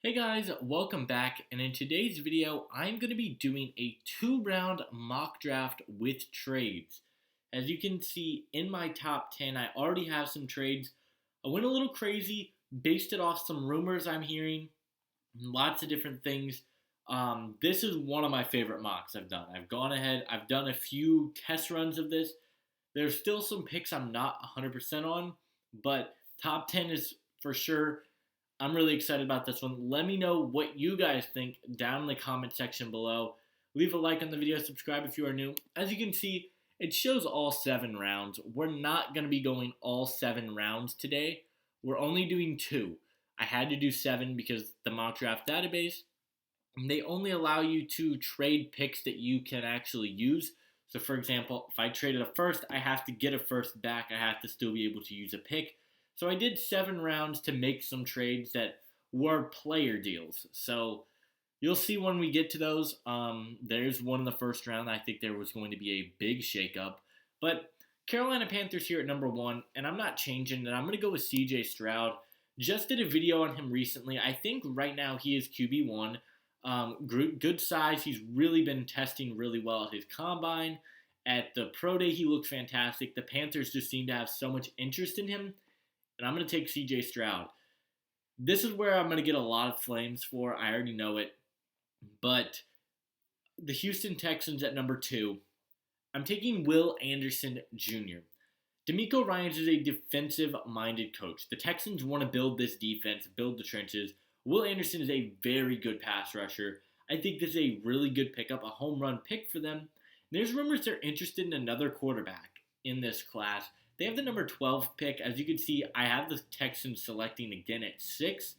Hey guys, welcome back, and in today's video, I'm going to be doing a 2-round mock draft with trades. As you can see in my top 10, I already have some trades. I went a little crazy, based it off some rumors I'm hearing, lots of different things. This is one of my favorite mocks I've done. I've gone ahead, I've done a few test runs of this. There's still some picks I'm not 100% on, but top 10 is for sure. I'm really excited about this one. Let me know what you guys think down in the comment section below. Leave a like on the video, subscribe if you are new. As you can see, it shows all 7 rounds. We're not going to be going all 7 rounds today. We're only doing 2. I had to do 7 because the mock draft database, they only allow you to trade picks that you can actually use. So for example, if I traded a first, I have to get a first back. I have to still be able to use a pick. So I did 7 rounds to make some trades that were player deals. So you'll see when we get to those. There's one in the first round. I think there was going to be a big shakeup. But Carolina Panthers here at number 1, and I'm not changing it. I'm going to go with CJ Stroud. Just did a video on him recently. I think right now he is QB1. Good size. He's really been testing really well at his combine. At the pro day, he looked fantastic. The Panthers just seem to have so much interest in him. And I'm going to take CJ Stroud. This is where I'm going to get a lot of flames for. I already know it. But the Houston Texans at number 2, I'm taking Will Anderson Jr. DeMeco Ryans is a defensive-minded coach. The Texans want to build this defense, build the trenches. Will Anderson is a very good pass rusher. I think this is a really good pickup, a home run pick for them. There's rumors they're interested in another quarterback in this class. They have the number 12 pick. As you can see, I have the Texans selecting again at 6.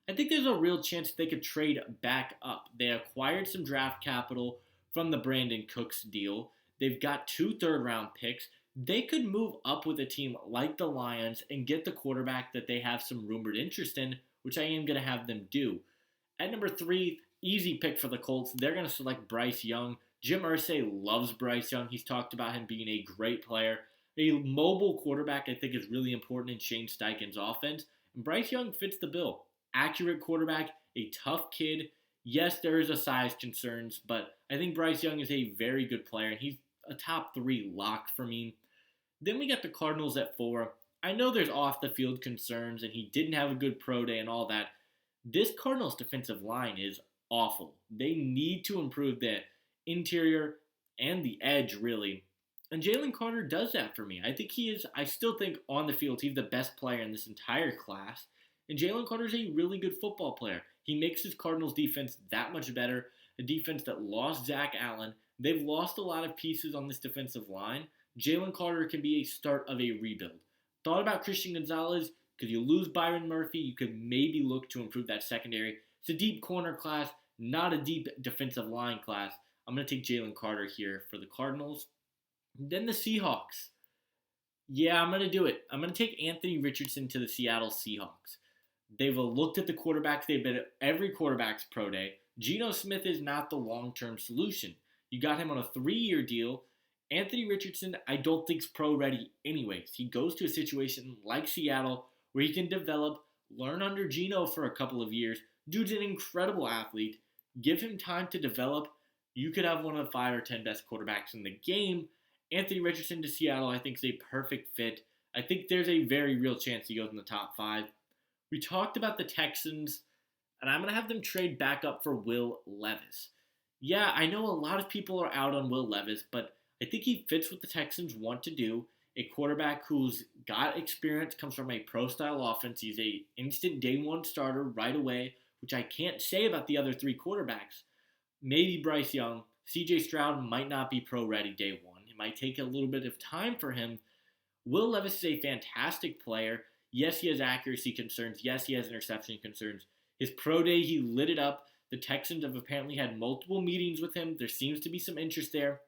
I think there's a real chance they could trade back up. They acquired some draft capital from the Brandon Cooks deal. They've got 2 third-round picks. They could move up with a team like the Lions and get the quarterback that they have some rumored interest in, which I am going to have them do. At number 3, easy pick for the Colts. They're going to select Bryce Young. Jim Irsay loves Bryce Young. He's talked about him being a great player. A mobile quarterback, I think, is really important in Shane Steichen's offense. And Bryce Young fits the bill. Accurate quarterback, a tough kid. Yes, there is a size concerns, but I think Bryce Young is a very good player, and he's a top 3 lock for me. Then we got the Cardinals at 4. I know there's off-the-field concerns, and he didn't have a good pro day and all that. This Cardinals defensive line is awful. They need to improve the interior and the edge, really. And Jalen Carter does that for me. I still think on the field he's the best player in this entire class. And Jalen Carter is a really good football player. He makes his Cardinals defense that much better. A defense that lost Zach Allen. They've lost a lot of pieces on this defensive line. Jalen Carter can be a start of a rebuild. Thought about Christian Gonzalez. Because you lose Byron Murphy, you could maybe look to improve that secondary. It's a deep corner class, not a deep defensive line class. I'm going to take Jalen Carter here for the Cardinals. Then the Seahawks. Yeah, I'm going to do it. I'm going to take Anthony Richardson to the Seattle Seahawks. They've looked at the quarterbacks. They've been at every quarterback's pro day. Geno Smith is not the long-term solution. You got him on a 3-year deal. Anthony Richardson, I don't think is pro-ready anyways. He goes to a situation like Seattle where he can develop, learn under Geno for a couple of years. Dude's an incredible athlete. Give him time to develop. You could have one of the 5 or 10 best quarterbacks in the game. Anthony Richardson to Seattle, I think, is a perfect fit. I think there's a very real chance he goes in the top 5. We talked about the Texans, and I'm going to have them trade back up for Will Levis. Yeah, I know a lot of people are out on Will Levis, but I think he fits what the Texans want to do. A quarterback who's got experience, comes from a pro-style offense. He's a instant day-1 starter right away, which I can't say about the other 3 quarterbacks. Maybe Bryce Young. CJ Stroud might not be pro-ready day 1. It might take a little bit of time for him. Will Levis is a fantastic player. Yes, he has accuracy concerns. Yes, he has interception concerns. His pro day, he lit it up. The Texans have apparently had multiple meetings with him. There seems to be some interest there.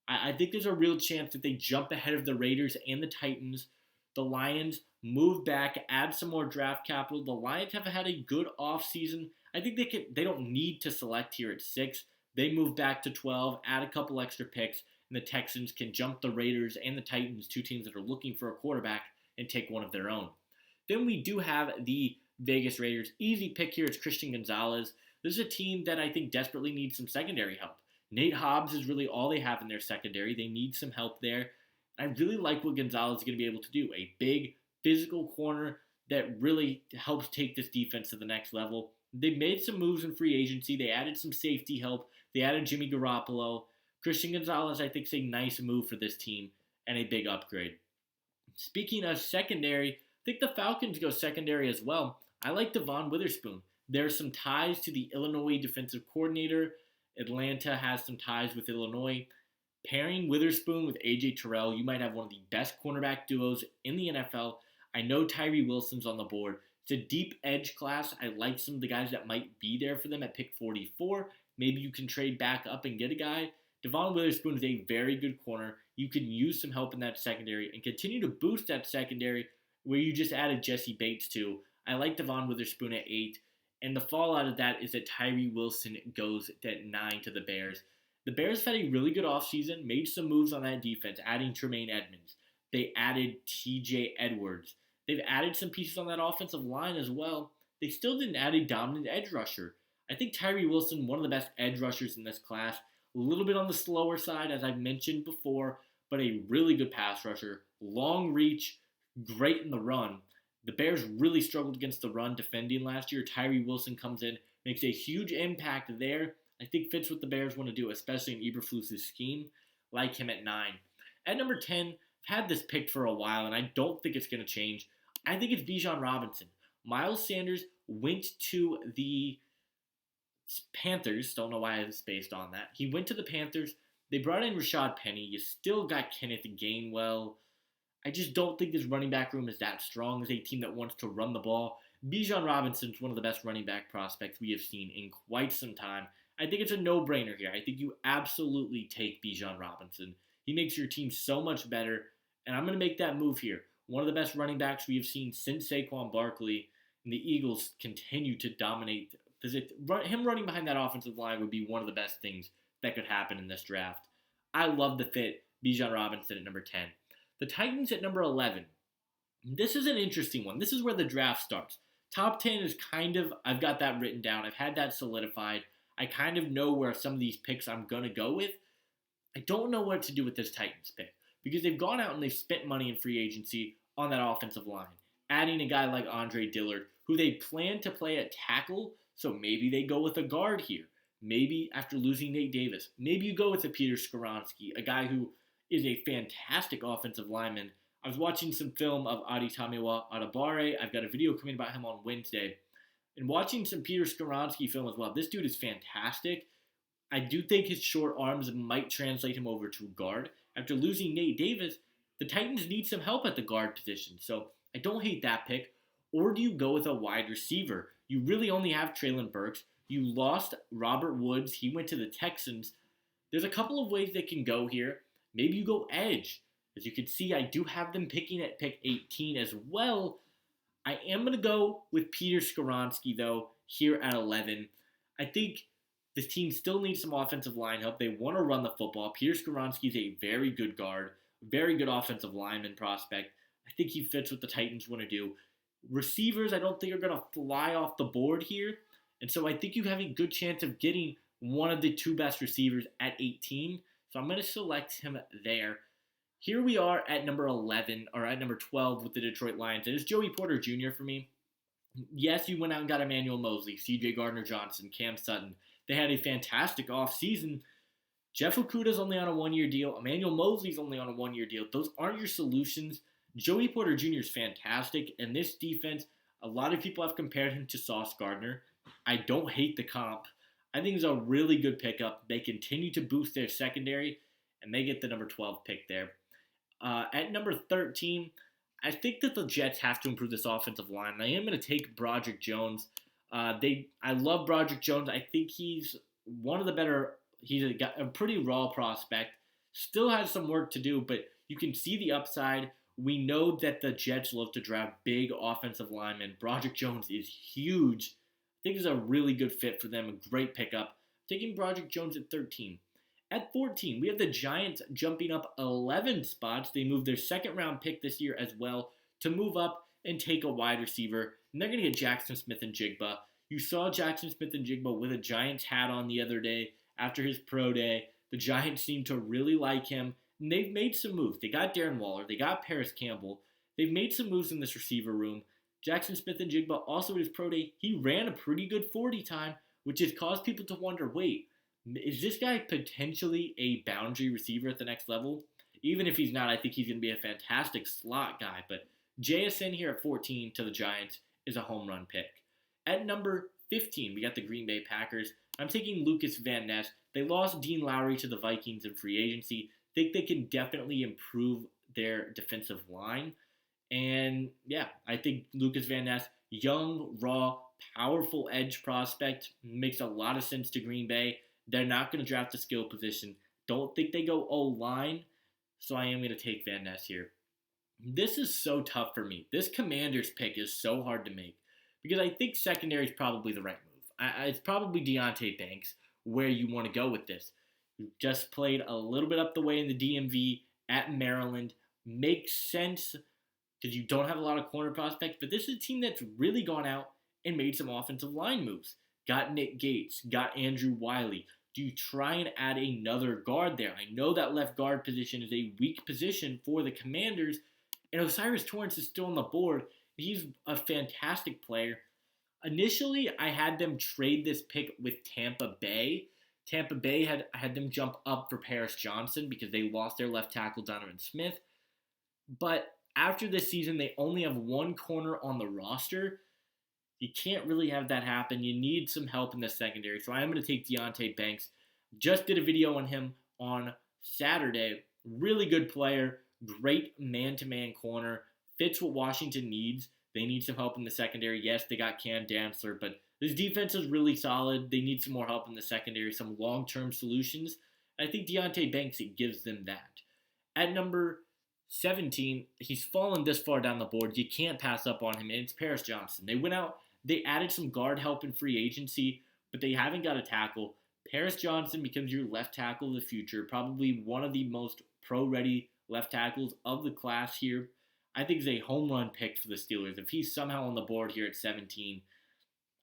I think there's a real chance that they jump ahead of the Raiders and the Titans. The Lions move back, add some more draft capital. The Lions have had a good offseason. I think they don't need to select here at 6. They move back to 12, add a couple extra picks, and the Texans can jump the Raiders and the Titans, 2 teams that are looking for a quarterback, and take one of their own. Then we do have the Vegas Raiders. Easy pick here. It's Christian Gonzalez. This is a team that I think desperately needs some secondary help. Nate Hobbs is really all they have in their secondary. They need some help there. I really like what Gonzalez is going to be able to do. A big, physical corner that really helps take this defense to the next level. They made some moves in free agency. They added some safety help. They added Jimmy Garoppolo. Christian Gonzalez, I think, is a nice move for this team and a big upgrade. Speaking of secondary, I think the Falcons go secondary as well. I like Devon Witherspoon. There's some ties to the Illinois defensive coordinator. Atlanta has some ties with Illinois. Pairing Witherspoon with A.J. Terrell, you might have one of the best cornerback duos in the NFL. I know Tyree Wilson's on the board. It's a deep edge class. I like some of the guys that might be there for them at pick 44. Maybe you can trade back up and get a guy. Devon Witherspoon is a very good corner. You can use some help in that secondary and continue to boost that secondary where you just added Jesse Bates to. I like Devon Witherspoon at 8. And the fallout of that is that Tyree Wilson goes at 9 to the Bears. The Bears had a really good offseason, made some moves on that defense, adding Tremaine Edmonds. They added TJ Edwards. They've added some pieces on that offensive line as well. They still didn't add a dominant edge rusher. I think Tyree Wilson, one of the best edge rushers in this class, a little bit on the slower side, as I've mentioned before, but a really good pass rusher. Long reach, great in the run. The Bears really struggled against the run defending last year. Tyree Wilson comes in, makes a huge impact there. I think fits what the Bears want to do, especially in Eberflus's scheme. Like him at 9. At number 10, I've had this picked for a while, and I don't think it's going to change. I think it's Bijan Robinson. Miles Sanders went to the Panthers. Don't know why I spaced on that. He went to the Panthers. They brought in Rashad Penny. You still got Kenneth Gainwell. I just don't think this running back room is that strong as a team that wants to run the ball. Bijan Robinson is one of the best running back prospects we have seen in quite some time. I think it's a no-brainer here. I think you absolutely take Bijan Robinson. He makes your team so much better, and I'm going to make that move here. One of the best running backs we have seen since Saquon Barkley, and the Eagles continue to dominate. Him running behind that offensive line would be one of the best things that could happen in this draft. I love the fit. Bijan Robinson at number 10. The Titans at number 11. This is an interesting one. This is where the draft starts. Top 10 is I've got that written down. I've had that solidified. I kind of know where some of these picks I'm going to go with. I don't know what to do with this Titans pick because they've gone out and they've spent money in free agency on that offensive line, adding a guy like Andre Dillard, who they plan to play at tackle, so maybe they go with a guard here. Maybe after losing Nate Davis, maybe you go with a Peter Skoronski, a guy who is a fantastic offensive lineman. I was watching some film of Adetomiwa Adebawore. I've got a video coming about him on Wednesday. And watching some Peter Skoronski film as well. This dude is fantastic. I do think his short arms might translate him over to guard. After losing Nate Davis, the Titans need some help at the guard position. So I don't hate that pick. Or do you go with a wide receiver? You really only have Treylon Burks. You lost Robert Woods. He went to the Texans. There's a couple of ways they can go here. Maybe you go edge. As you can see, I do have them picking at pick 18 as well. I am going to go with Peter Skoronski, though, here at 11. I think this team still needs some offensive line help. They want to run the football. Peter Skoronski is a very good guard, very good offensive lineman prospect. I think he fits what the Titans want to do. Receivers, I don't think are going to fly off the board here. And so I think you have a good chance of getting one of the two best receivers at 18. So I'm going to select him there. Here we are at number 11, or at number 12 with the Detroit Lions. And it's Joey Porter Jr. for me. Yes, you went out and got Emmanuel Mosley, C.J. Gardner-Johnson, Cam Sutton. They had a fantastic offseason. Jeff Okuda's only on a one-year deal. Emmanuel Mosley's only on a one-year deal. Those aren't your solutions. Joey Porter Jr. is fantastic. And this defense, a lot of people have compared him to Sauce Gardner. I don't hate the comp. I think it's a really good pickup. They continue to boost their secondary, and they get the number 12 pick there. At number 13, I think that the Jets have to improve this offensive line. I am going to take Broderick Jones. I love Broderick Jones. I think he's one of the better. He's a pretty raw prospect. Still has some work to do, but you can see the upside. We know that the Jets love to draft big offensive linemen. Broderick Jones is huge. I think it's a really good fit for them. A great pickup. Taking Broderick Jones at 13. At 14, we have the Giants jumping up 11 spots. They moved their second-round pick this year as well to move up and take a wide receiver and they're going to get Jackson Smith and Jigba. You saw Jackson Smith and Jigba with a Giants hat on the other day after his pro day. The Giants seem to really like him, and they've made some moves. They got Darren Waller. They got Paris Campbell. They've made some moves in this receiver room. Jackson Smith and Jigba also at his pro day, he ran a pretty good 40 time, which has caused people to wonder, wait, is this guy potentially a boundary receiver at the next level? Even if he's not, I think he's going to be a fantastic slot guy. But JSN here at 14 to the Giants is a home run pick. At number 15, we got the Green Bay Packers. I'm taking Lucas Van Ness. They lost Dean Lowry to the Vikings in free agency. Think they can definitely improve their defensive line. And yeah, I think Lucas Van Ness, young, raw, powerful edge prospect, makes a lot of sense to Green Bay. They're not going to draft a skill position. Don't think they go O-line. So I am going to take Van Ness here. This is so tough for me. This Commanders pick is so hard to make because I think secondary is probably the right move. It's probably Deontay Banks where you want to go with this. You just played a little bit up the way in the DMV at Maryland. Makes sense because you don't have a lot of corner prospects, but this is a team that's really gone out and made some offensive line moves. Got Nick Gates, got Andrew Wiley. Do you try and add another guard there? I know that left guard position is a weak position for the Commanders, and Osiris Torrance is still on the board. He's a fantastic player. Initially, I had them trade this pick with Tampa Bay. Tampa Bay had them jump up for Paris Johnson because they lost their left tackle, Donovan Smith. But after this season, they only have one corner on the roster. You can't really have that happen. You need some help in the secondary. So I am going to take Deontay Banks. Just did a video on him on Saturday. Really good player. Great man-to-man corner. Fits what Washington needs. They need some help in the secondary. Yes, they got Cam Dantzler, but this defense is really solid. They need some more help in the secondary, some long-term solutions. I think Deontay Banks gives them that. At number 17, he's fallen this far down the board. You can't pass up on him, and it's Paris Johnson. They went out, they added some guard help in free agency, but they haven't got a tackle. Paris Johnson becomes your left tackle of the future, probably one of the most pro-ready left tackles of the class here. I think he's a home run pick for the Steelers. If he's somehow on the board here at 17,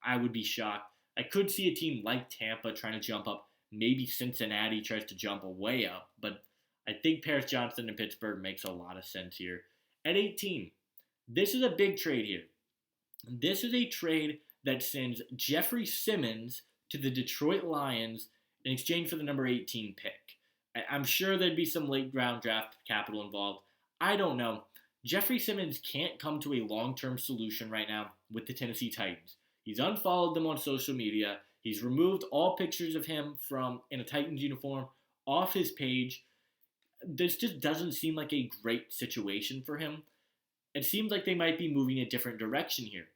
I would be shocked. I could see a team like Tampa trying to jump up. Maybe Cincinnati tries to jump way up, but I think Paris Johnson in Pittsburgh makes a lot of sense here. At 18, this is a big trade here. This is a trade that sends Jeffrey Simmons to the Detroit Lions in exchange for the number 18 pick. I'm sure there'd be some late round draft capital involved. I don't know. Jeffrey Simmons can't come to a long-term solution right now with the Tennessee Titans. He's unfollowed them on social media. He's removed all pictures of him from in a Titans uniform off his page. This just doesn't seem like a great situation for him. It seems like they might be moving a different direction here.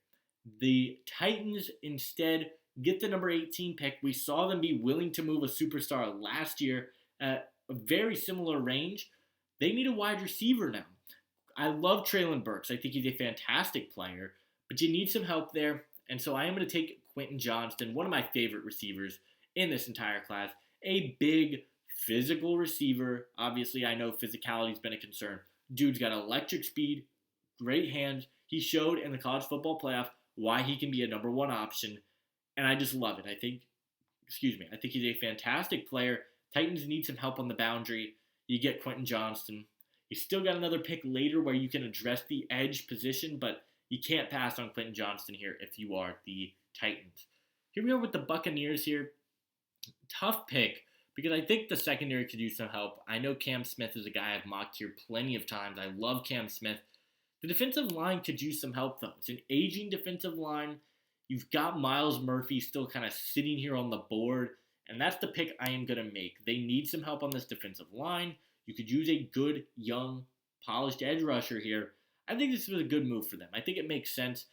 The Titans instead get the number 18 pick. We saw them be willing to move a superstar last year at a very similar range. They need a wide receiver now. I love Treylon Burks. I think he's a fantastic player, but you need some help there. And so I am going to take Quentin Johnston, one of my favorite receivers in this entire class. A big, physical receiver. Obviously, I know physicality has been a concern. Dude's got electric speed, great hands. He showed in the college football playoff why he can be a number one option, and I just love it. I think he's a fantastic player. Titans need some help on the boundary. You get Quentin Johnston. You still got another pick later where you can address the edge position, but you can't pass on Quentin Johnston here if you are the Titans. Here we are with the Buccaneers here. Tough pick because I think the secondary could use some help. I know Cam Smith is a guy I've mocked here plenty of times. I love Cam Smith. The defensive line could use some help, though. It's an aging defensive line. You've got Myles Murphy still kind of sitting here on the board, and that's the pick I am going to make. They need some help on this defensive line. You could use a good, young, polished edge rusher here. I think this was a good move for them. I think it makes sense.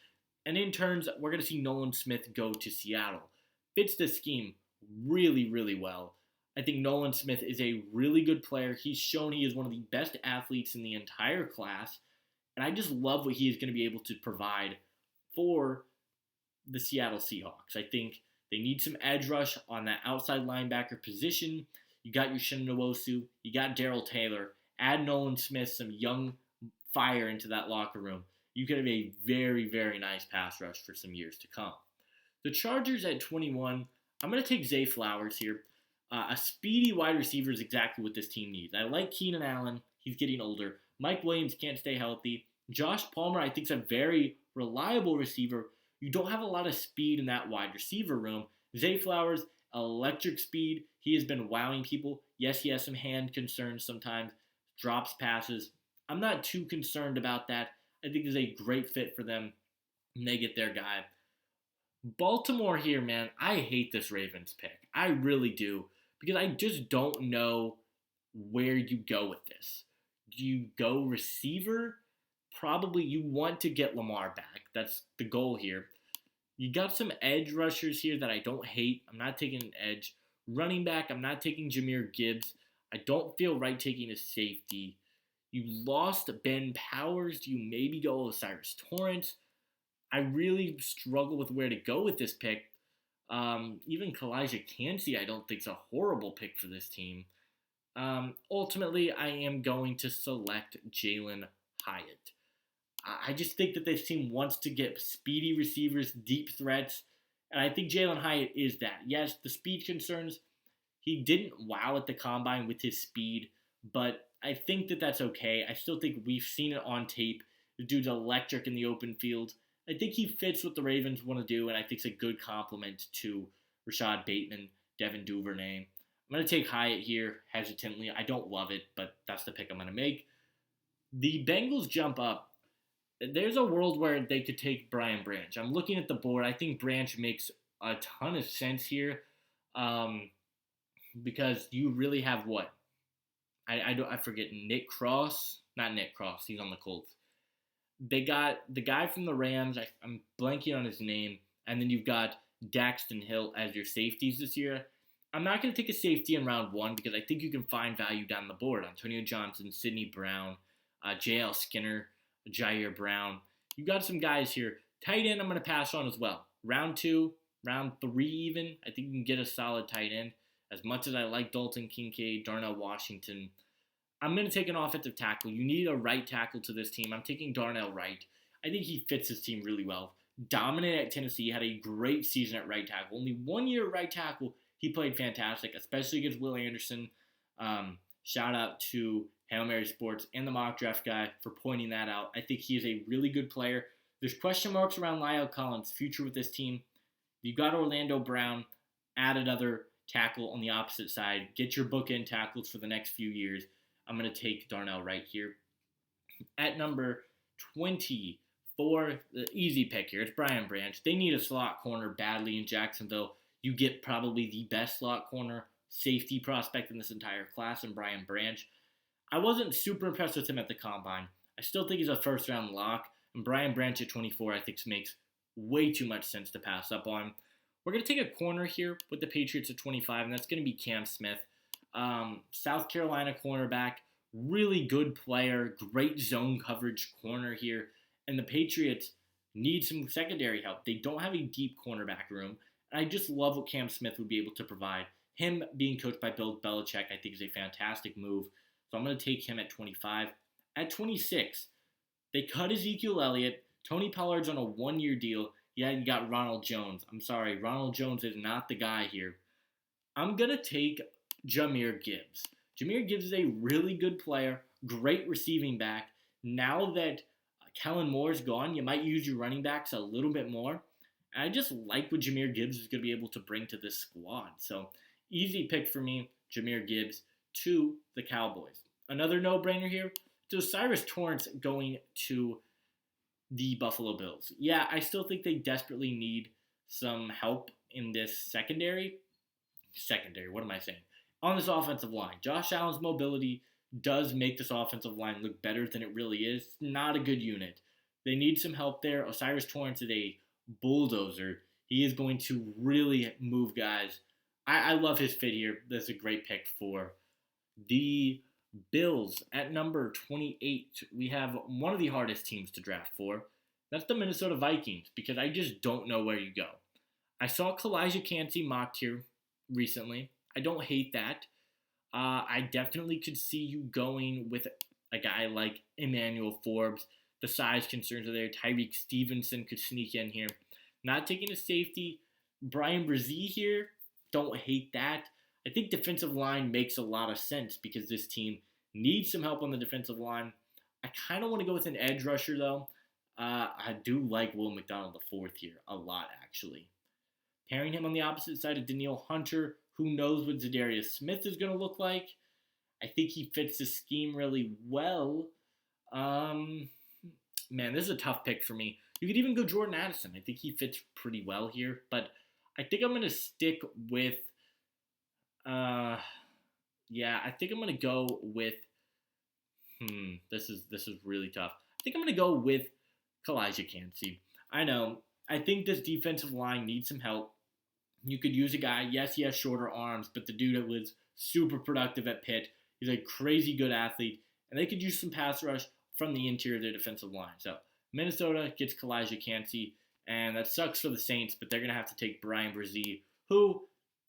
And in turns, we're going to see Nolan Smith go to Seattle. Fits the scheme really, really well. I think Nolan Smith is a really good player. He's shown he is one of the best athletes in the entire class. And I just love what he is going to be able to provide for the Seattle Seahawks. I think they need some edge rush on that outside linebacker position. You got your Shinnowosu. You got Darrell Taylor. Add Nolan Smith, some young fire into that locker room. you could have a very, very nice pass rush for some years to come. The Chargers at 21, I'm going to take Zay Flowers here. A speedy wide receiver is exactly what this team needs. I like Keenan Allen. He's getting older. Mike Williams can't stay healthy. Josh Palmer, I think, is a very reliable receiver. You don't have a lot of speed in that wide receiver room. Zay Flowers, electric speed. He has been wowing people. Yes, he has some hand concerns sometimes. Drops passes. I'm not too concerned about that. I think he's a great fit for them. And they get their guy. Baltimore here, man. I hate this Ravens pick. I really do. Because I just don't know where you go with this. Do you go receiver? Probably you want to get Lamar back. That's the goal here. You got some edge rushers here that I don't hate. I'm not taking an edge. Running back, I'm not taking Jahmyr Gibbs. I don't feel right taking a safety. You lost Ben Powers. Do you maybe go Osiris Torrance? I really struggle with where to go with this pick. Even Kalijah Cansey, I don't think is a horrible pick for this team. Ultimately, I am going to select Jalen Hyatt. I just think that this team wants to get speedy receivers, deep threats, and I think Jalen Hyatt is that. Yes, the speed concerns, he didn't wow at the combine with his speed, but I think that that's okay. I still think we've seen it on tape. The dude's electric in the open field. I think he fits what the Ravens want to do, and I think it's a good compliment to Rashad Bateman, Devin Duvernay. I'm going to take Hyatt here hesitantly. I don't love it, but that's the pick I'm going to make. The Bengals jump up. There's a world where they could take Brian Branch. I'm looking at the board. I think Branch makes a ton of sense here because you really have what? I forget. Nick Cross? Not Nick Cross. He's on the Colts. They got the guy from the Rams. I'm blanking on his name. And then you've got Daxton Hill as your safeties this year. I'm not going to take a safety in round one because I think you can find value down the board. Antonio Johnson, Sidney Brown, J.L. Skinner, Jair Brown. You got some guys here. Tight end I'm going to pass on as well. Round two, round three even. I think you can get a solid tight end. As much as I like Dalton Kincaid, Darnell Washington, I'm going to take an offensive tackle. You need a right tackle to this team. I'm taking Darnell Wright. I think he fits his team really well. Dominant at Tennessee, had a great season at right tackle. Only 1 year at right tackle, he played fantastic, especially against Will Anderson. Shout out to Hail Mary Sports and the mock draft guy for pointing that out. I think he is a really good player. There's question marks around Lyle Collins' future with this team. You got Orlando Brown, add another tackle on the opposite side. Get your bookend tackles for the next few years. I'm going to take Darnell Wright here. At number 24, the easy pick here. It's Brian Branch. They need a slot corner badly in Jacksonville. You get probably the best slot corner safety prospect in this entire class in Brian Branch. I wasn't super impressed with him at the combine. I still think he's a first-round lock. And Brian Branch at 24, I think makes way too much sense to pass up on. We're going to take a corner here with the Patriots at 25, and that's going to be Cam Smith. South Carolina cornerback, really good player, great zone coverage corner here. And the Patriots need some secondary help. They don't have a deep cornerback room. And I just love what Cam Smith would be able to provide. Him being coached by Bill Belichick, I think, is a fantastic move. So I'm going to take him at 25. At 26, they cut Ezekiel Elliott. Tony Pollard's on a 1-year deal. Yeah, you got Ronald Jones. I'm sorry, Ronald Jones is not the guy here. I'm going to take Jahmyr Gibbs. Jahmyr Gibbs is a really good player, great receiving back. Now that Kellen Moore's gone, you might use your running backs a little bit more. And I just like what Jahmyr Gibbs is going to be able to bring to this squad. So, easy pick for me, Jahmyr Gibbs to the Cowboys. Another no-brainer here, to Osiris Torrance going to the Buffalo Bills. Yeah, I still think they desperately need some help in this secondary, what am I saying? On this offensive line. Josh Allen's mobility does make this offensive line look better than it really is. It's not a good unit. They need some help there. Osiris Torrance is a bulldozer. He is going to really move guys. I love his fit here. That's a great pick for the Bills. At number 28, we have one of the hardest teams to draft for. That's the Minnesota Vikings, because I just don't know where you go. I saw Kalijah Cansey mocked here recently. I don't hate that. I definitely could see you going with a guy like Emmanuel Forbes. the size concerns are there. Tyreek Stevenson could sneak in here. Not taking a safety. Brian Brzee here, don't hate that. I think defensive line makes a lot of sense because this team needs some help on the defensive line. I kind of want to go with an edge rusher, though. I do like Will McDonald the fourth here a lot, actually. Pairing him on the opposite side of Danielle Hunter, who knows what Zadarius Smith is going to look like. I think he fits the scheme really well. Man, this is a tough pick for me. You could even go Jordan Addison. I think he fits pretty well here, but I think I'm going to stick with, I think I'm going to go with, this is really tough. I think I'm going to go with Kalijah Cansey. I know. I think this defensive line needs some help. You could use a guy, yes, he has shorter arms, but the dude that was super productive at Pitt. He's a crazy good athlete, and they could use some pass rush from the interior of their defensive line. So Minnesota gets Kalijah Cansey, and that sucks for the Saints, but they're going to have to take Brian Brzee, who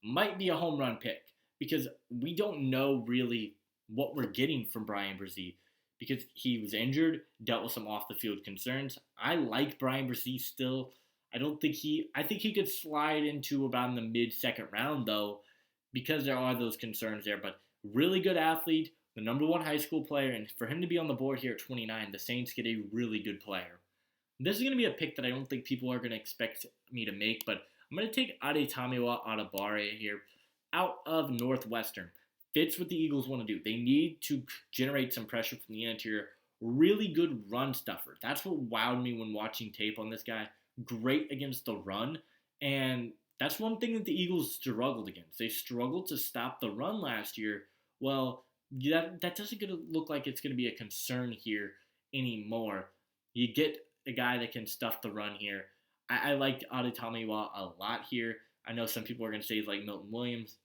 might be a home run pick, because we don't know really what we're getting from Brian Brzee, because he was injured, dealt with some off-the-field concerns. I like Brian Brzee still. I think he could slide into about in the mid-second round, though, because there are those concerns there. But really good athlete, the number one high school player, and for him to be on the board here at 29, the Saints get a really good player. This is going to be a pick that I don't think people are going to expect me to make, but I'm going to take Adetomiwa Adebawore here out of Northwestern. Fits what the Eagles want to do. They need to generate some pressure from the interior. Really good run stuffer. That's what wowed me when watching tape on this guy. Great against the run, and that's one thing that the Eagles struggled against. They struggled to stop the run last year. Well, that doesn't look like it's going to be a concern here anymore. You get a guy that can stuff the run here. I liked Adetomiwa a lot here. I know some people are going to say he's like Milton Williams.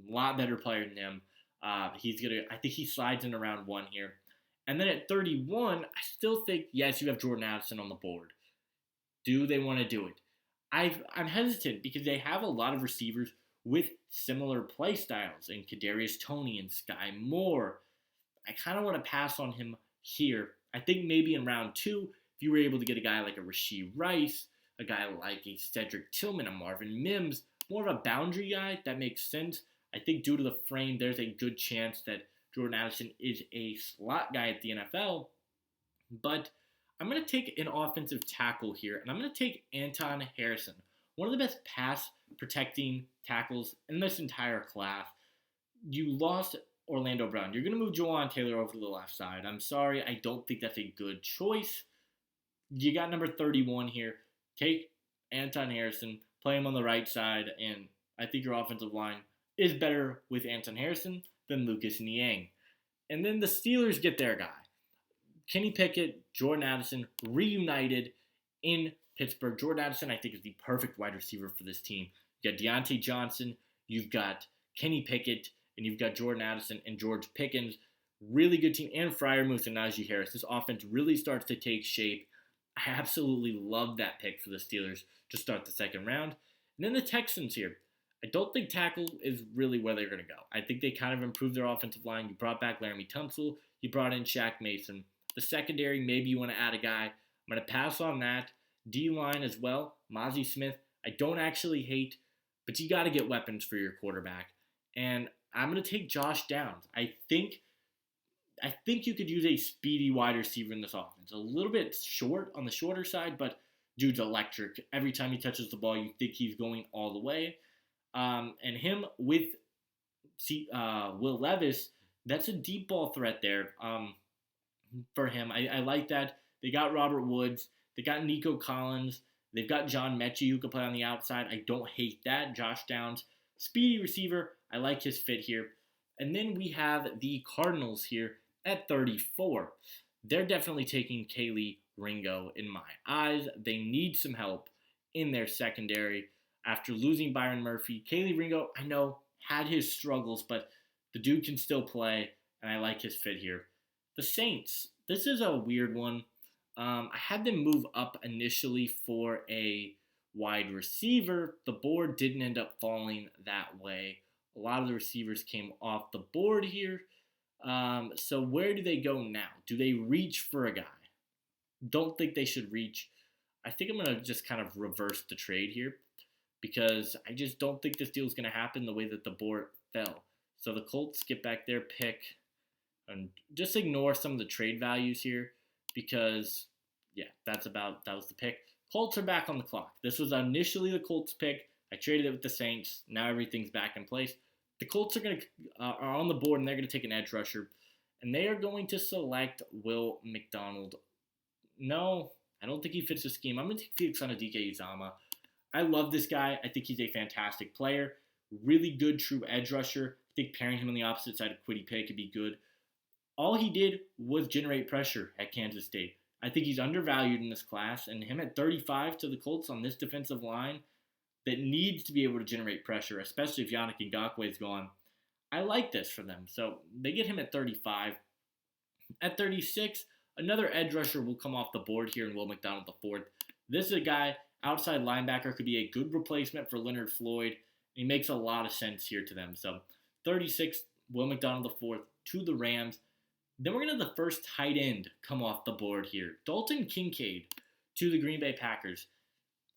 A lot better player than him. I think he slides in around 1 here. And then at 31, I still think, yes, you have Jordan Addison on the board. Do they want to do it? I'm hesitant because they have a lot of receivers with similar play styles in Kadarius Toney and Sky Moore. I kind of want to pass on him here. I think maybe in round 2, if you were able to get a guy like a Rashee Rice, a guy like a Cedric Tillman, a Marvin Mims, more of a boundary guy, that makes sense. I think due to the frame, there's a good chance that Jordan Addison is a slot guy at the NFL. But I'm going to take an offensive tackle here, and I'm going to take Anton Harrison, one of the best pass-protecting tackles in this entire class. You lost Orlando Brown. You're going to move Jawan Taylor over to the left side. I'm sorry. I don't think that's a good choice. You got number 31 here. Take Anton Harrison, play him on the right side, and I think your offensive line is better with Anton Harrison than Lucas Niang. And then the Steelers get their guy. Kenny Pickett, Jordan Addison, reunited in Pittsburgh. Jordan Addison, I think, is the perfect wide receiver for this team. You've got Deontay Johnson, you've got Kenny Pickett, and you've got Jordan Addison and George Pickens. Really good team. And Freiermuth and Najee Harris. This offense really starts to take shape. I absolutely love that pick for the Steelers to start the second round. And then the Texans here. I don't think tackle is really where they're going to go. I think they kind of improved their offensive line. You brought back Laramie Tunsil. You brought in Shaq Mason. The secondary, maybe you want to add a guy. I'm going to pass on that. D-line as well. Mozzie Smith, I don't actually hate, but you got to get weapons for your quarterback. And I'm going to take Josh Downs. I think you could use a speedy wide receiver in this offense. A little bit short on the shorter side, but dude's electric. Every time he touches the ball, you think he's going all the way. And him with Will Levis, that's a deep ball threat there for him. I like that. They got Robert Woods. They got Nico Collins. They've got John Mechie who can play on the outside. I don't hate that. Josh Downs, speedy receiver. I like his fit here. And then we have the Cardinals here at 34. They're definitely taking Kaylee Ringo in my eyes. They need some help in their secondary. After losing Byron Murphy, Kaylee Ringo, I know, had his struggles, but the dude can still play, and I like his fit here. The Saints, this is a weird one. I had them move up initially for a wide receiver. The board didn't end up falling that way. A lot of the receivers came off the board here. So where do they go now? Do they reach for a guy? Don't think they should reach. I think I'm going to just kind of reverse the trade here because I just don't think this deal is going to happen the way that the board fell. So the Colts get back their pick and just ignore some of the trade values here because, yeah, that was the pick. Colts are back on the clock. This was initially the Colts pick. I traded it with the Saints. Now everything's back in place. The Colts are on the board and they're going to take an edge rusher, and they are going to select Will McDonald. No, I don't think he fits the scheme. I'm going to take Felix Anudike-Uzomah. I love this guy. I think he's a fantastic player. Really good true edge rusher. I think pairing him on the opposite side of Kwity Paye could be good. All he did was generate pressure at Kansas State. I think he's undervalued in this class, and him at 35 to the Colts on this defensive line that needs to be able to generate pressure, especially if Yannick Ngakoue is gone. I like this for them. So they get him at 35. At 36, another edge rusher will come off the board here in Will McDonald IV. This is a guy, outside linebacker, could be a good replacement for Leonard Floyd. He makes a lot of sense here to them. So 36, Will McDonald IV to the Rams. Then we're going to have the first tight end come off the board here. Dalton Kincaid to the Green Bay Packers.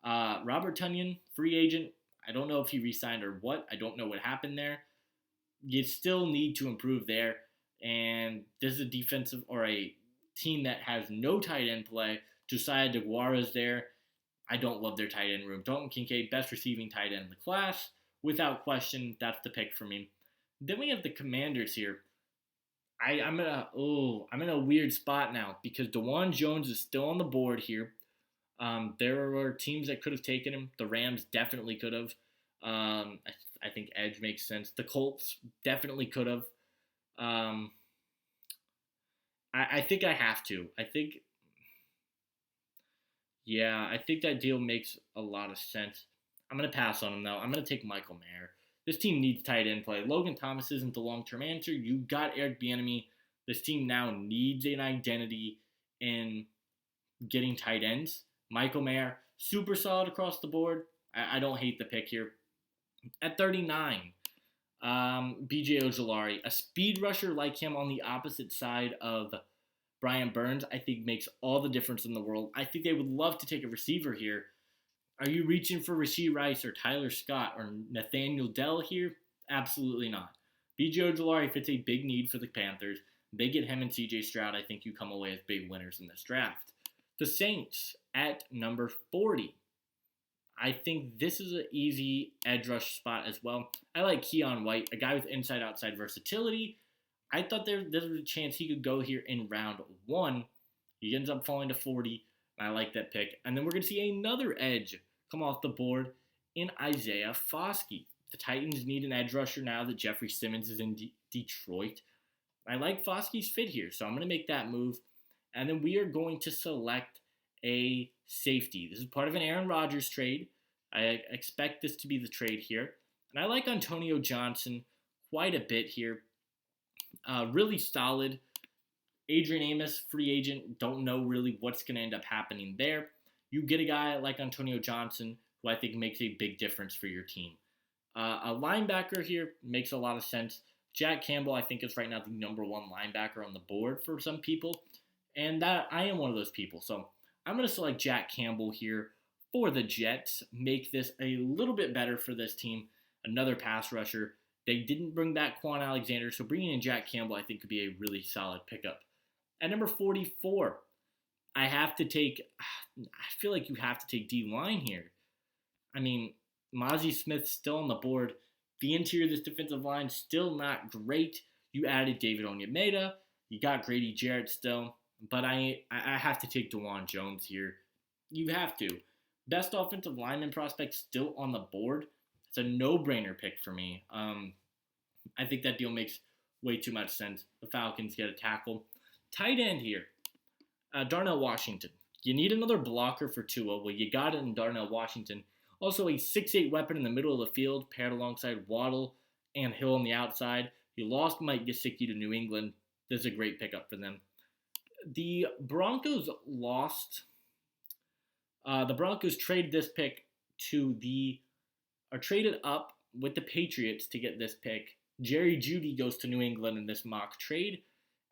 Robert Tonyan, free agent. I don't know if he re-signed or what. I don't know what happened there. You still need to improve there. And this is a defensive or a team that has no tight end play. Josiah DeGuara is there. I don't love their tight end room. Dalton Kincaid, best receiving tight end in the class. Without question, that's the pick for me. Then we have the Commanders here. I'm in a weird spot now because DeJuan Jones is still on the board here. There were teams that could have taken him. The Rams definitely could have. I think edge makes sense. The Colts definitely could have. I think I have to. I think that deal makes a lot of sense. I'm going to pass on him, though. I'm going to take Michael Mayer. This team needs tight end play. Logan Thomas isn't the long-term answer. You got Eric Bieniemy. This team now needs an identity in getting tight ends. Michael Mayer, super solid across the board. I don't hate the pick here. At 39, B.J. Ojulari, a speed rusher like him on the opposite side of Brian Burns, I think makes all the difference in the world. I think they would love to take a receiver here. Are you reaching for Rashee Rice or Tyler Scott or Nathaniel Dell here? Absolutely not. B.J. Ojulari fits a big need for the Panthers. They get him and C.J. Stroud. I think you come away as big winners in this draft. The Saints at number 40. I think this is an easy edge rush spot as well. I like Keon White, a guy with inside-outside versatility. I thought there was a chance he could go here in round 1. He ends up falling to 40. I like that pick. And then we're going to see another edge come off the board in Isaiah Foskey. The Titans need an edge rusher now that Jeffrey Simmons is in Detroit. I like Foskey's fit here, so I'm going to make that move. And then we are going to select a safety. This is part of an Aaron Rodgers trade. I expect this to be the trade here. And I like Antonio Johnson quite a bit here. Really solid. Adrian Amos, free agent. Don't know really what's going to end up happening there. You get a guy like Antonio Johnson, who I think makes a big difference for your team. A linebacker here makes a lot of sense. Jack Campbell, I think, is right now the number 1 linebacker on the board for some people. And that I am one of those people. So I'm going to select Jack Campbell here for the Jets. Make this a little bit better for this team. Another pass rusher. They didn't bring back Quan Alexander, so bringing in Jack Campbell I think could be a really solid pickup. At number 44, I feel like you have to take D-line here. I mean, Mozzie Smith's still on the board. The interior of this defensive line still not great. You added David Onyemata. You got Grady Jarrett still. But I have to take DeJuan Jones here. You have to. Best offensive lineman prospect still on the board. It's a no-brainer pick for me. I think that deal makes way too much sense. The Falcons get a tackle. Tight end here. Darnell Washington. You need another blocker for Tua. Well, you got it in Darnell Washington. Also a 6'8 weapon in the middle of the field, paired alongside Waddle and Hill on the outside. You lost Mike Gesicki to New England. This is a great pickup for them. The Broncos traded this pick traded up with the Patriots to get this pick. Jerry Jeudy goes to New England in this mock trade,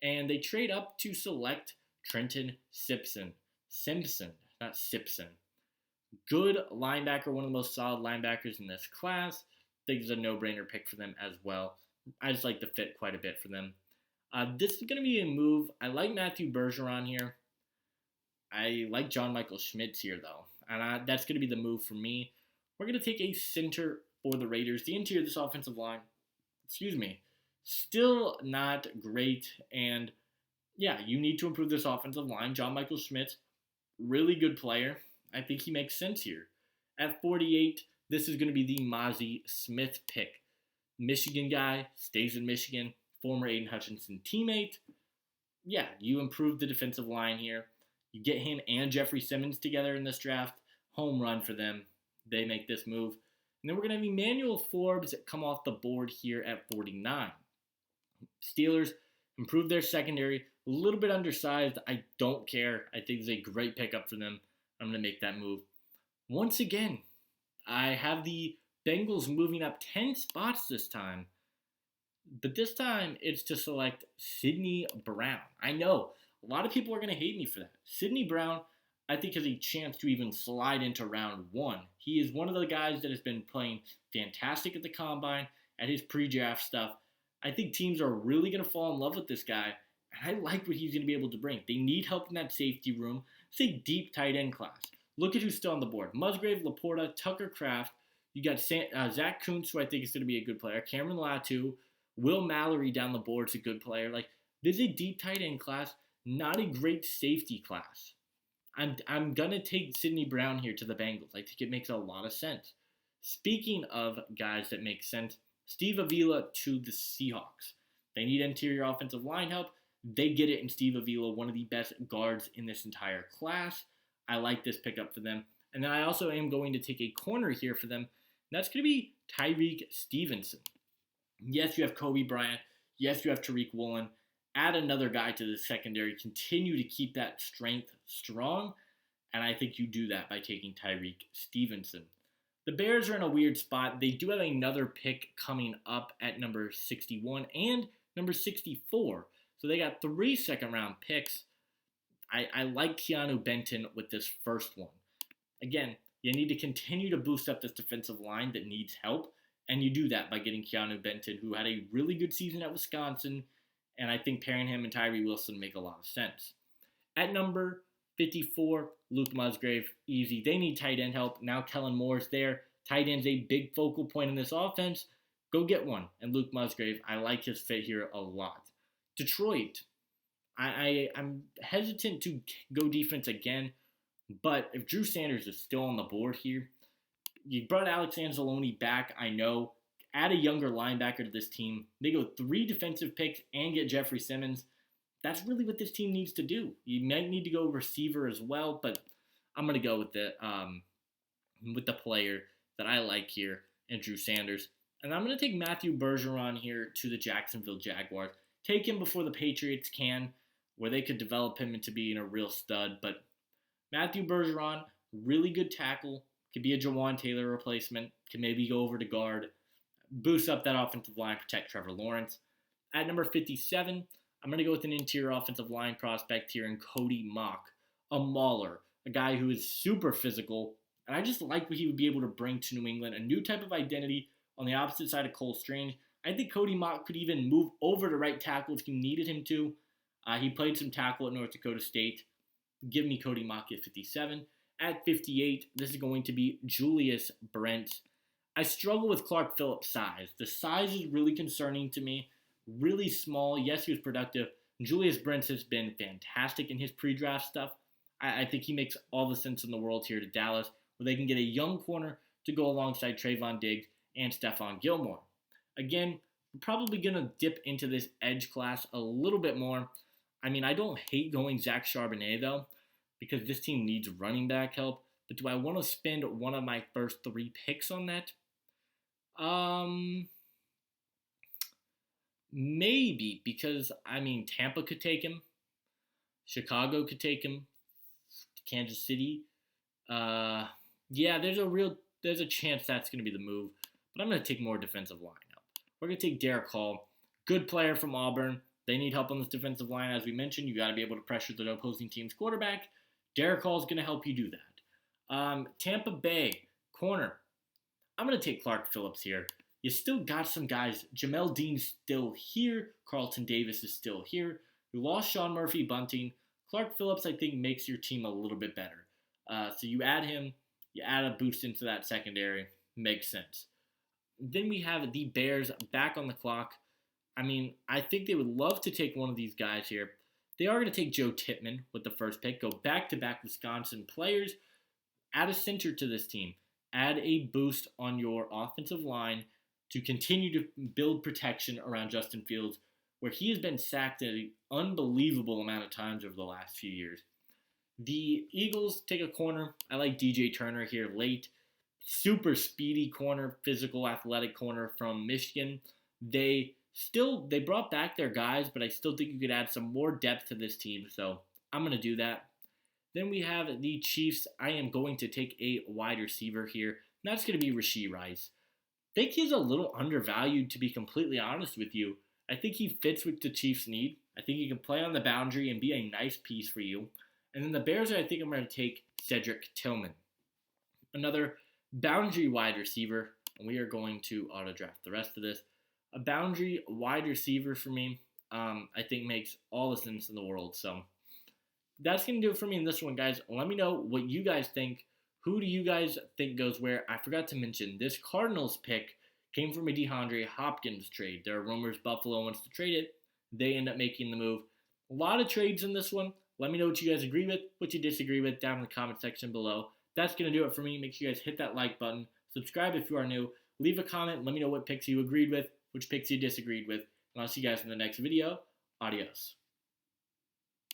and they trade up to select Trenton Simpson. Simpson, not Sipson. Good linebacker, one of the most solid linebackers in this class. I think it's a no-brainer pick for them as well. I just like the fit quite a bit for them. This is going to be a move. I like Matthew Bergeron here. I like John Michael Schmitz here, though. And that's going to be the move for me. We're going to take a center for the Raiders. The interior of this offensive line, still not great. And, yeah, you need to improve this offensive line. John Michael Schmitz, really good player. I think he makes sense here. At 48, this is going to be the Mozzie Smith pick. Michigan guy, stays in Michigan, former Aiden Hutchinson teammate. Yeah, you improve the defensive line here. You get him and Jeffrey Simmons together in this draft. Home run for them. They make this move. And then we're going to have Emmanuel Forbes come off the board here at 49. Steelers improve their secondary. A little bit undersized. I don't care. I think it's a great pickup for them. I'm going to make that move. Once again, I have the Bengals moving up 10 spots this time. But this time, it's to select Sidney Brown. I know, a lot of people are going to hate me for that. Sidney Brown, I think, has a chance to even slide into round 1. He is one of the guys that has been playing fantastic at the combine, at his pre-draft stuff. I think teams are really going to fall in love with this guy, and I like what he's going to be able to bring. They need help in that safety room. It's a deep tight end class. Look at who's still on the board. Musgrave, Laporta, Tucker Kraft. You got Zach Kuntz, who I think is going to be a good player. Cameron Latu. Will Mallory down the board is a good player. Like, this is a deep tight end class, not a great safety class. I'm going to take Sidney Brown here to the Bengals. I think it makes a lot of sense. Speaking of guys that make sense, Steve Avila to the Seahawks. They need interior offensive line help. They get it in Steve Avila, one of the best guards in this entire class. I like this pickup for them. And then I also am going to take a corner here for them. And that's going to be Tyreek Stevenson. Yes, you have Kobe Bryant. Yes, you have Tariq Woolen. Add another guy to the secondary. Continue to keep that strength strong. And I think you do that by taking Tyreek Stevenson. The Bears are in a weird spot. They do have another pick coming up at number 61 and number 64. So they got 3 second-round picks. I like Keanu Benton with this first one. Again, you need to continue to boost up this defensive line that needs help. And you do that by getting Keanu Benton, who had a really good season at Wisconsin. And I think pairing him and Tyree Wilson make a lot of sense. At number 54, Luke Musgrave, easy. They need tight end help. Now Kellen Moore's there. Tight end's a big focal point in this offense. Go get one. And Luke Musgrave, I like his fit here a lot. Detroit, I'm hesitant to go defense again. But if Drew Sanders is still on the board here, you brought Alex Anzalone back, I know. Add a younger linebacker to this team. They go 3 defensive picks and get Jeffrey Simmons. That's really what this team needs to do. You might need to go receiver as well, but I'm going to go with the player that I like here, and Drew Sanders. And I'm going to take Matthew Bergeron here to the Jacksonville Jaguars. Take him before the Patriots can, where they could develop him into being a real stud. But Matthew Bergeron, really good tackle. Could be a Jawan Taylor replacement. Could maybe go over to guard. Boost up that offensive line, protect Trevor Lawrence. At number 57, I'm going to go with an interior offensive line prospect here in Cody Mock. A mauler. A guy who is super physical. And I just like what he would be able to bring to New England. A new type of identity on the opposite side of Cole Strange. I think Cody Mock could even move over to right tackle if you needed him to. He played some tackle at North Dakota State. Give me Cody Mock at 57. At 58, this is going to be Julius Brent. I struggle with Clark Phillips' size. The size is really concerning to me. Really small. Yes, he was productive. Julius Brent has been fantastic in his pre-draft stuff. I think he makes all the sense in the world here to Dallas, where they can get a young corner to go alongside Trayvon Diggs and Stephon Gilmore. Again, we're probably going to dip into this edge class a little bit more. I mean, I don't hate going Zach Charbonnet, though, because this team needs running back help. But do I want to spend one of my first 3 picks on that? Maybe, because, I mean, Tampa could take him. Chicago could take him. Kansas City. Yeah, there's a chance that's going to be the move. But I'm going to take more defensive line help. We're going to take Derek Hall. Good player from Auburn. They need help on this defensive line. As we mentioned, you got to be able to pressure the opposing team's quarterback. Derek Hall is going to help you do that. Tampa Bay, corner. I'm going to take Clark Phillips here. You still got some guys. Jamel Dean's still here. Carlton Davis is still here. You lost Sean Murphy Bunting. Clark Phillips, I think, makes your team a little bit better. So you add him. You add a boost into that secondary. Makes sense. Then we have the Bears back on the clock. I mean, I think they would love to take one of these guys here. They are going to take Joe Tippmann with the first pick. Go back-to-back Wisconsin players. Add a center to this team. Add a boost on your offensive line to continue to build protection around Justin Fields, where he has been sacked an unbelievable amount of times over the last few years. The Eagles take a corner. I like DJ Turner here late. Super speedy corner, physical, athletic corner from Michigan. They brought back their guys, but I still think you could add some more depth to this team, so I'm going to do that. Then we have the Chiefs. I am going to take a wide receiver here, and that's going to be Rashee Rice. I think he's a little undervalued, to be completely honest with you. I think he fits what the Chiefs need. I think he can play on the boundary and be a nice piece for you. And then the Bears, I think I'm going to take Cedric Tillman. Another boundary wide receiver, and we are going to auto-draft the rest of this. A boundary wide receiver for me, I think makes all the sense in the world. So that's going to do it for me in this one, guys. Let me know what you guys think. Who do you guys think goes where? I forgot to mention, this Cardinals pick came from a DeAndre Hopkins trade. There are rumors Buffalo wants to trade it. They end up making the move. A lot of trades in this one. Let me know what you guys agree with, what you disagree with down in the comment section below. That's going to do it for me. Make sure you guys hit that like button. Subscribe if you are new. Leave a comment. Let me know what picks you agreed with, which picks you disagreed with. And I'll see you guys in the next video. Adios.